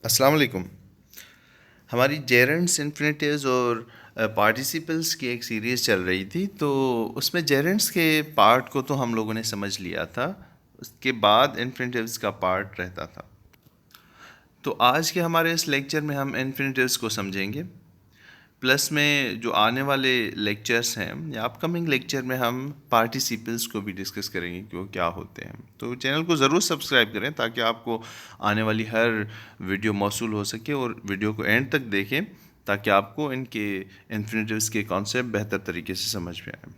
अस्सलाम वालेकुम। हमारी जेरेंड्स इन्फिनेटिव्स और पार्टिसिपल्स की एक सीरीज़ चल रही थी, तो उसमें जेरेंड्स के पार्ट को तो हम लोगों ने समझ लिया था। उसके बाद इन्फिनेटिव्स का पार्ट रहता था। तो आज के हमारे इस लेक्चर में हम इन्फिनेटिव्स को समझेंगे। प्लस में जो आने वाले लेक्चर्स हैं या अपकमिंग लेक्चर में हम पार्टिसिपल्स को भी डिस्कस करेंगे कि वो क्या होते हैं। तो चैनल को ज़रूर सब्सक्राइब करें ताकि आपको आने वाली हर वीडियो मौसूल हो सके, और वीडियो को एंड तक देखें ताकि आपको इनके इन्फिनेटिव्स के कॉन्सेप्ट बेहतर तरीके से समझ में आए।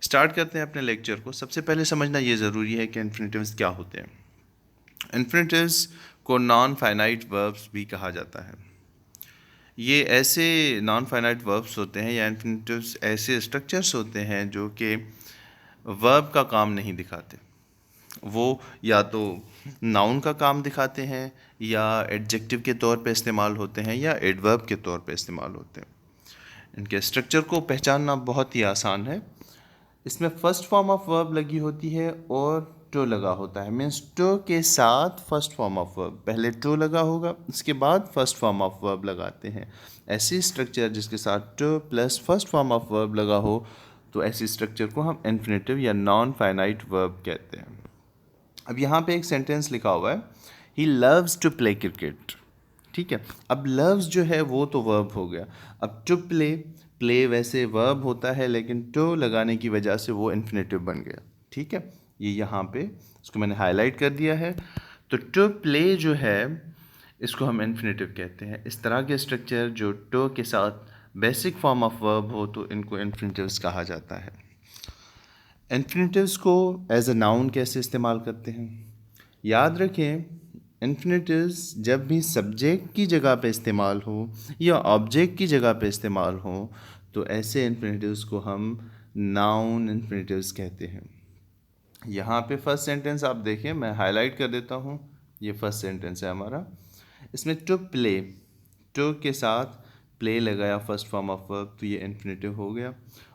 स्टार्ट करते हैं अपने लेक्चर को। सबसे पहले समझना ये ज़रूरी है कि इन्फिनेटिव्स क्या होते हैं। इन्फिनेटिव्स को नॉन फाइनाइट वर्ब्स भी कहा जाता है। ये ऐसे नॉन फाइनाइट वर्ब्स होते हैं या इन्फिनेटिव्स ऐसे स्ट्रक्चर्स होते हैं जो कि वर्ब का काम नहीं दिखाते। वो या तो नाउन का काम दिखाते हैं, या एडजेक्टिव के तौर पे इस्तेमाल होते हैं, या एडवर्ब के तौर पे इस्तेमाल होते हैं। इनके स्ट्रक्चर को पहचानना बहुत ही आसान है। इसमें फर्स्ट फॉर्म ऑफ वर्ब लगी होती है और टू लगा होता है। मीन्स टू के साथ फर्स्ट फॉर्म ऑफ वर्ब, पहले टू लगा होगा उसके बाद फर्स्ट फॉर्म ऑफ वर्ब लगाते हैं। ऐसी स्ट्रक्चर जिसके साथ two plus first form of verb लगा हो, तो ऐसी स्ट्रक्चर को हम इन्फिनेटिव या नॉन फाइनाइट वर्ब कहते हैं। अब यहाँ पे एक सेंटेंस लिखा हुआ है, he loves to play cricket. ठीक है, अब लव्स जो है वो तो वर्ब हो गया। अब टू प्ले, प्ले वैसे वर्ब होता है लेकिन टू लगाने की वजह से वो इन्फिनेटिव बन गया। ठीक है, ये यहाँ पे इसको मैंने हाईलाइट कर दिया है। तो टू प्ले जो है इसको हम इन्फिनेटिव कहते हैं। इस तरह के स्ट्रक्चर जो टू के साथ बेसिक फॉर्म ऑफ वर्ब हो तो इनको इन्फिनेटिव्स कहा जाता है। इन्फिनेटिव्स को एज अ नाउन कैसे इस्तेमाल करते हैं, याद रखें। इन्फिनेटिव्स जब भी सब्जेक्ट की जगह पे इस्तेमाल हो या ऑब्जेक्ट की जगह पे इस्तेमाल हो, तो ऐसे इन्फिनेटिव्स को हम नाउन इन्फिनेटिव्स कहते हैं। यहाँ पे फर्स्ट सेंटेंस आप देखें, मैं हाईलाइट कर देता हूँ। ये फर्स्ट सेंटेंस है हमारा। इसमें टू प्ले, टू के साथ प्ले लगाया फर्स्ट फॉर्म ऑफ वर्ब, तो ये इन्फिनेटिव हो गया।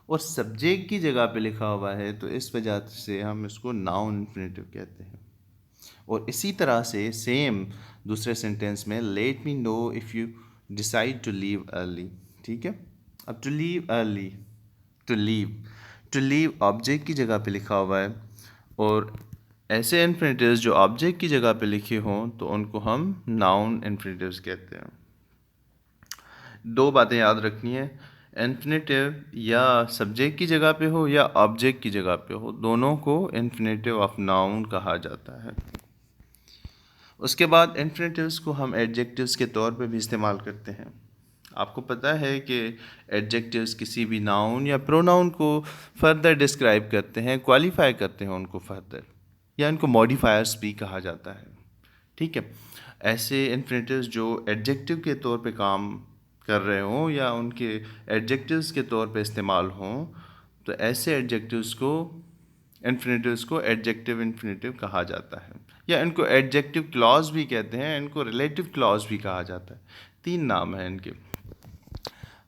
और सब्जेक्ट की जगह पे लिखा हुआ है तो इस वजह से हम इसको नाउन इन्फिनेटिव कहते हैं। और इसी तरह से सेम दूसरे सेंटेंस में, let me know if you decide to leave early. ठीक है, अब to leave early, to leave, to leave object की जगह पे लिखा हुआ है, और ऐसे इन्फिनेटिव्स जो ऑब्जेक्ट की जगह पे लिखे हों तो उनको हम नाउन इन्फिनेटिव्स कहते हैं। दो बातें याद रखनी है, इन्फिनेटिव या सब्जेक्ट की जगह पे हो या ऑब्जेक्ट की जगह पे हो, दोनों को इन्फिनेटिव ऑफ नाउन कहा जाता है। उसके बाद इन्फिनेटिव्स को हम एडजेक्टिव्स के तौर पे भी इस्तेमाल करते हैं। आपको पता है कि एडजेक्टिव्स किसी भी नाउन या प्रोनाउन को फर्दर डिस्क्राइब करते हैं, क्वालिफाई करते हैं उनको फर्दर, या इनको मॉडिफायर्स भी कहा जाता है। ठीक है, ऐसे इन्फिनेटिव्स जो एडजेक्टिव के तौर पे काम कर रहे हों या उनके एडजेक्टिव्स के तौर पे इस्तेमाल हों, तो ऐसे इन्फिनेटिव्स को एडजेक्टिव इन्फिनेटिव कहा जाता है, या इनको एडजेक्टिव क्लॉज भी कहते हैं, इनको रिलेटिव क्लॉज भी कहा जाता है। तीन नाम हैं इनके।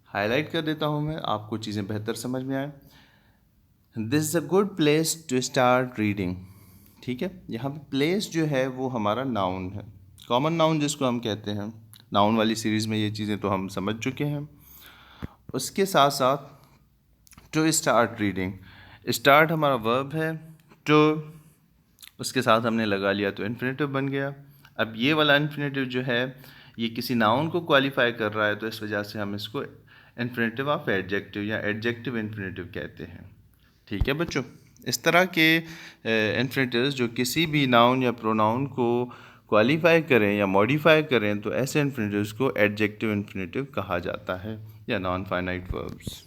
हाईलाइट कर देता हूँ मैं, आपको चीज़ें बेहतर समझ में आए। This is a good place to start reading. ठीक है, यहाँ पे प्लेस जो है वो हमारा नाउन है, कॉमन नाउन जिसको हम कहते हैं। नाउन वाली सीरीज़ में ये चीज़ें तो हम समझ चुके हैं। उसके साथ साथ टू स्टार्ट रीडिंग, स्टार्ट हमारा वर्ब है, टू उसके साथ हमने लगा लिया तो इन्फिनेटिव बन गया। अब ये वाला इन्फिनेटिव जो है ये किसी नाउन को क्वालिफाई कर रहा है, तो इस वजह से हम इसको इन्फिनेटिव ऑफ एडजेक्टिव या एडजेक्टिव इन्फिनेटिव कहते हैं। ठीक है बच्चों, इस तरह के इन्फिनेटिव्स जो किसी भी नाउन या प्रोनाउन को क्वालिफाई करें या मॉडिफाई करें, तो ऐसे इन्फिनेटिव्स को एडजेक्टिव इन्फिनेटिव कहा जाता है, या नॉन फाइनाइट वर्ब्स।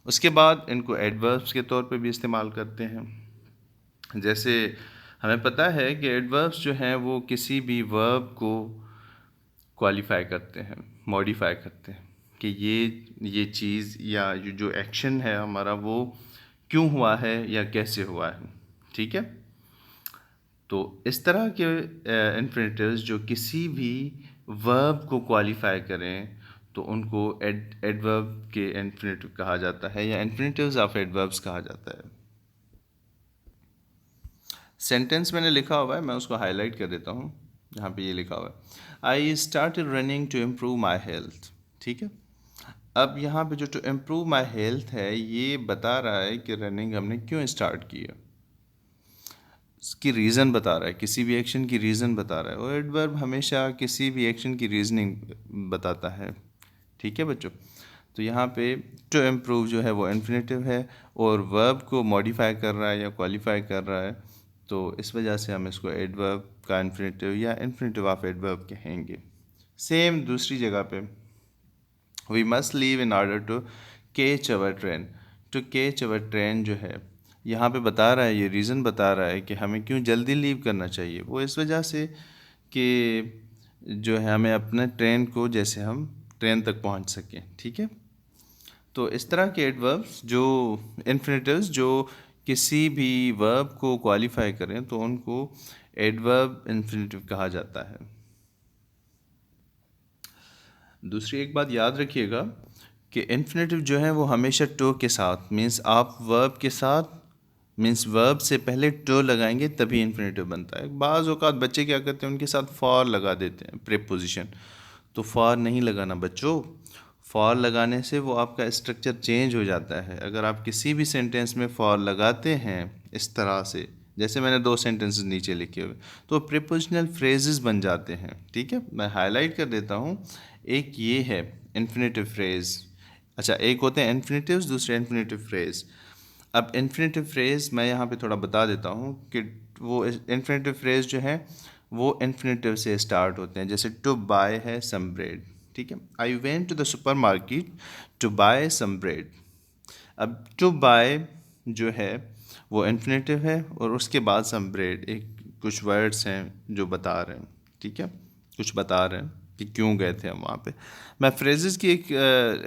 उसके बाद इनको एडवर्ब्स के तौर पे भी इस्तेमाल करते हैं। जैसे हमें पता है कि एडवर्ब्स जो हैं वो किसी भी वर्ब को क्वालिफाई करते हैं, मॉडिफाई करते हैं कि ये चीज़ या ये जो एक्शन है हमारा वो क्यों हुआ है या कैसे हुआ है। ठीक है, तो इस तरह के इन्फिनेटिव्स जो किसी भी वर्ब को क्वालिफाई करें तो उनको एडवर्ब के इन्फिनेटिव कहा जाता है, या इन्फिनेटिव्स ऑफ एडवर्ब्स कहा जाता है। सेंटेंस मैंने लिखा हुआ है, मैं उसको हाईलाइट कर देता हूँ। यहाँ पे ये लिखा हुआ है, I started running to improve my health. ठीक है, अब यहाँ पे जो टू इम्प्रूव माई हेल्थ है ये बता रहा है कि रनिंग हमने क्यों स्टार्ट की है, इसकी रीज़न बता रहा है, किसी भी एक्शन की रीज़न बता रहा है। और एडवर्ब हमेशा किसी भी एक्शन की रीजनिंग बताता है। ठीक है बच्चों, तो यहाँ पे टू इम्प्रूव जो है वो इन्फिनेटिव है और वर्ब को मॉडिफाई कर रहा है या क्वालिफाई कर रहा है, तो इस वजह से हम इसको एडवर्ब का इन्फिनेटिव या इन्फिनेटिव ऑफ एडवर्ब कहेंगे। सेम दूसरी जगह पे we must leave in order to catch our train. To catch our train जो है यहाँ पे बता रहा है, ये रीज़न बता रहा है कि हमें क्यों जल्दी लीव करना चाहिए। वो इस वजह से कि जो है हमें अपने ट्रेन को, जैसे हम ट्रेन तक पहुँच सकें। ठीक है, तो इस तरह के एडवर्ब्स जो इन्फिनेटिव्स जो किसी भी वर्ब को क्वालिफाई करें तो उनको एडवर्ब इन्फिनेटिव कहा जाता है। दूसरी एक बात याद रखिएगा कि इन्फिनेटिव जो है वो हमेशा टू के साथ, मीन्स आप वर्ब के साथ, मीन्स वर्ब से पहले टू लगाएंगे तभी इन्फिनेटिव बनता है। बाज़ औक़ात बच्चे क्या करते हैं, उनके साथ फॉर लगा देते हैं प्रीपोजिशन, तो फॉर नहीं लगाना बच्चों। फॉर लगाने से वो आपका स्ट्रक्चर चेंज हो जाता है। अगर आप किसी भी सेंटेंस में फॉर लगाते हैं इस तरह से, जैसे मैंने दो सेंटेंसेस नीचे लिखे हुए, तो प्रीपोजिशनल फ्रेजेस बन जाते हैं। ठीक है, मैं हाईलाइट कर देता हूँ। एक ये है इन्फिनेटिव फ्रेज़, अच्छा एक होते हैं इन्फिनेटिव्स, दूसरे इन्फिनेटिव फ्रेज़। अब इन्फिनेटिव फ्रेज़ मैं यहाँ पे थोड़ा बता देता हूँ कि वो इन्फिनेटिव फ्रेज़ जो है वो इन्फिनेटिव से स्टार्ट होते हैं। जैसे टू बाय है सम ब्रेड। ठीक है, I went to the supermarket to buy some bread. अब टू बाय जो है वो इन्फिनेटिव है और उसके बाद सम ब्रेड, एक कुछ वर्ड्स हैं जो बता रहे हैं। ठीक है, कुछ बता रहे हैं कि क्यों गए थे हम वहाँ पे। मैं फ्रेजेस की एक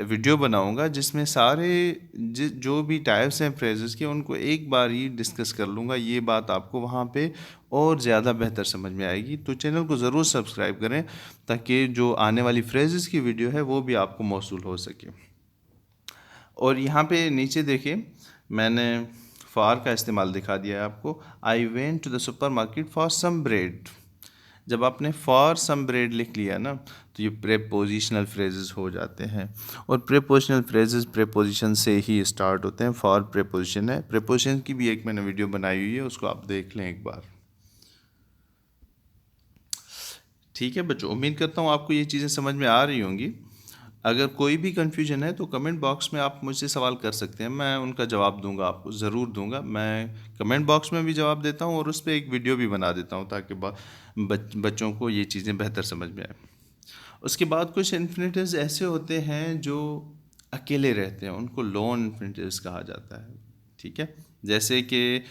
वीडियो बनाऊंगा जिसमें सारे जो भी टाइप्स हैं फ्रेजेस के उनको एक बार ही डिस्कस कर लूँगा। ये बात आपको वहाँ पे और ज़्यादा बेहतर समझ में आएगी। तो चैनल को ज़रूर सब्सक्राइब करें ताकि जो आने वाली फ्रेजेस की वीडियो है वो भी आपको मौसूल हो सके। और यहाँ पे नीचे देखिए मैंने फॉर का इस्तेमाल दिखा दिया है आपको। I went to the supermarket for some bread. जब आपने फॉर सम ब्रेड लिख लिया ना तो ये प्रेपोजिशनल फ्रेजेस हो जाते हैं। और प्रेपोजिशनल फ्रेजेस प्रेपोजिशन से ही स्टार्ट होते हैं। फॉर प्रेपोजिशन है, प्रेपोजिशन की भी एक मैंने वीडियो बनाई हुई है, उसको आप देख लें एक बार। ठीक है बच्चों, उम्मीद करता हूँ आपको ये चीज़ें समझ में आ रही होंगी। अगर कोई भी कन्फ्यूजन है तो कमेंट बॉक्स में आप मुझसे सवाल कर सकते हैं, मैं उनका जवाब दूंगा, आपको ज़रूर दूंगा। मैं कमेंट बॉक्स में भी जवाब देता हूँ और उस पर एक वीडियो भी बना देता हूँ ताकि बच्चों को ये चीज़ें बेहतर समझ में आए। उसके बाद कुछ इन्फिनेटिव्स ऐसे होते हैं जो अकेले रहते हैं, उनको लोन इन्फिनेटिव्स कहा जाता है। ठीक है, जैसे कि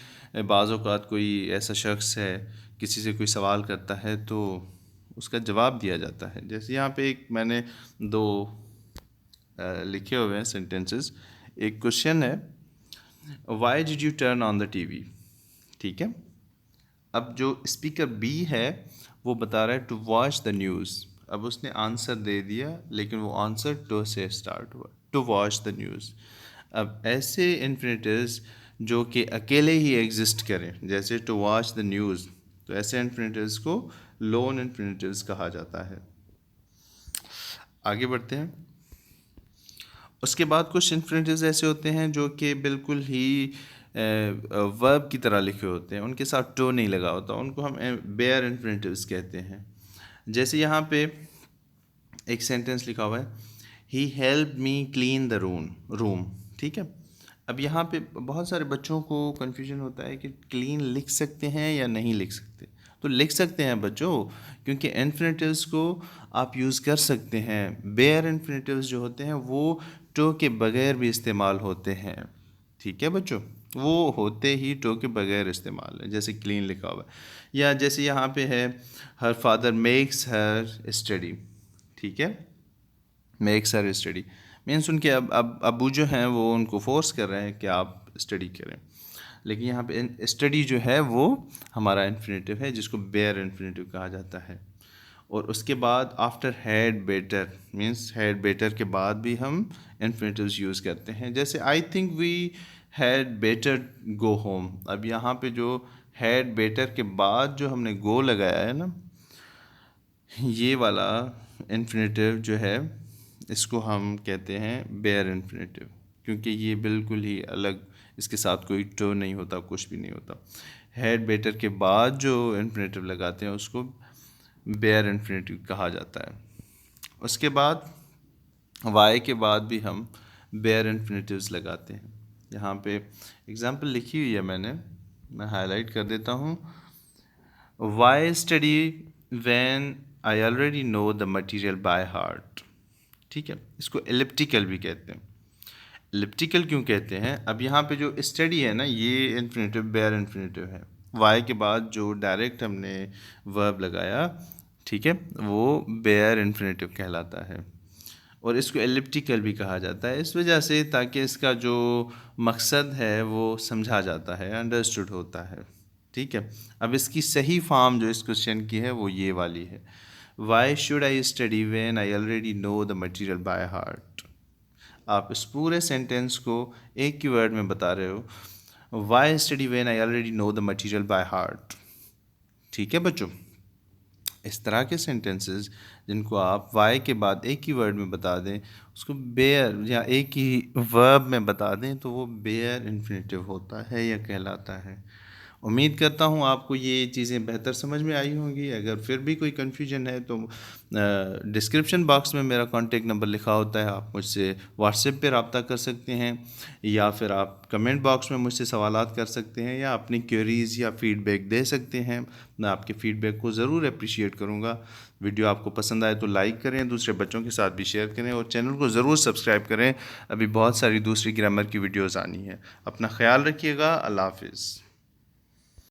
बाज़ औक़ात कोई ऐसा शख्स है किसी से कोई सवाल करता है तो उसका जवाब दिया जाता है। जैसे यहाँ पे एक मैंने दो लिखे हुए हैं सेंटेंसेस। एक क्वेश्चन है, why did U turn on the TV. ठीक है, अब जो स्पीकर बी है वो बता रहा है टू वॉच द न्यूज़। अब उसने आंसर दे दिया लेकिन वो आंसर टू से स्टार्ट हुआ, टू वॉच द न्यूज़। अब ऐसे इन्फिनेटिव्स जो कि अकेले ही एग्जिस्ट करें, जैसे टू वॉच द न्यूज़, तो ऐसे इन्फिनेटिव्स को लोन इन्फिनेटिव्स कहा जाता है। आगे बढ़ते हैं। उसके बाद कुछ इन्फिनेटिव्स ऐसे होते हैं जो कि बिल्कुल ही वर्ब की तरह लिखे होते हैं, उनके साथ टू नहीं लगा होता, उनको हम बेयर इन्फिनेटिव्स कहते हैं। जैसे यहाँ पे एक सेंटेंस लिखा हुआ है, he help me clean the room. ठीक है, अब यहाँ पे बहुत सारे बच्चों को कन्फ्यूजन होता है कि क्लीन लिख सकते हैं या नहीं लिख सकते। तो लिख सकते हैं बच्चों, क्योंकि इन्फिनेटिव्स को आप यूज़ कर सकते हैं। बेयर इन्फिनेटिव्स जो होते हैं वो टू के बगैर भी इस्तेमाल होते हैं। ठीक है बच्चों, वो होते ही टू के बगैर इस्तेमाल है, जैसे क्लीन लिखा हुआ है। या जैसे यहाँ पे है, her father makes her study. ठीक है, मेक्स हर स्टडी मीन्स उनके अब अबू जो हैं वो उनको फोर्स कर रहे हैं कि आप स्टडी करें। लेकिन यहाँ पे स्टडी जो है वो हमारा इन्फिनेटिव है जिसको बेयर इन्फिनेटिव कहा जाता है। और उसके बाद after had better, means had better के बाद भी हम इन्फिनेटिव्स यूज़ करते हैं। जैसे I think we had better go home. अब यहाँ पे जो हैड बेटर के बाद जो हमने गो लगाया है ना, ये वाला इन्फिनेटिव जो है इसको हम कहते हैं बेयर इन्फिनेटिव, क्योंकि ये बिल्कुल ही अलग, इसके साथ कोई टो नहीं होता, कुछ भी नहीं होता। हेड बेटर के बाद जो इन्फिनेटिव लगाते हैं उसको बेयर इन्फिनेटिव कहा जाता है। उसके बाद वाई के बाद भी हम बेयर इन्फिनेटिव्स लगाते हैं। यहाँ पे एग्जांपल लिखी हुई है मैं हाईलाइट कर देता हूँ। Why study when I already know the material by heart. ठीक है, इसको एलिप्टिकल भी कहते हैं। एलिप्टिकल क्यों कहते हैं? अब यहाँ पे जो स्टडी है ना, ये इन्फिनेटिव बेयर इन्फिनेटिव है। वाई के बाद जो डायरेक्ट हमने वर्ब लगाया, ठीक है, वो बेयर इन्फिनेटिव कहलाता है और इसको एलिप्टिकल भी कहा जाता है इस वजह से ताकि इसका जो मकसद है वो समझा जाता है, अंडरस्टूड होता है। ठीक है, अब इसकी सही फॉर्म जो इस क्वेश्चन की है वो ये वाली है, why should I study when I already know the material by heart. आप इस पूरे सेंटेंस को एक ही वर्ड में बता रहे हो, why study when I already know the material by heart. ठीक है बच्चों, इस तरह के सेंटेंसेस जिनको आप वाई के बाद एक ही वर्ड में बता दें, उसको बेयर या एक ही वर्ब में बता दें, तो वो बेयर इन्फिनेटिव होता है या कहलाता है। उम्मीद करता हूँ आपको ये चीज़ें बेहतर समझ में आई होंगी। अगर फिर भी कोई कन्फ्यूजन है तो डिस्क्रिप्शन बॉक्स में मेरा कॉन्टेक्ट नंबर लिखा होता है, आप मुझसे व्हाट्सएप पे रब्ता कर सकते हैं या फिर आप कमेंट बॉक्स में मुझसे सवालात कर सकते हैं या अपनी क्वेरीज़ या फ़ीडबैक दे सकते हैं। मैं आपके फ़ीडबैक को ज़रूर अप्रिशिएट करूँगा। वीडियो आपको पसंद आए तो लाइक करें, दूसरे बच्चों के साथ भी शेयर करें और चैनल को ज़रूर सब्सक्राइब करें। अभी बहुत सारी दूसरी ग्रामर की वीडियोज़ आनी है। अपना ख्याल रखिएगा। अल्लाह हाफिज़।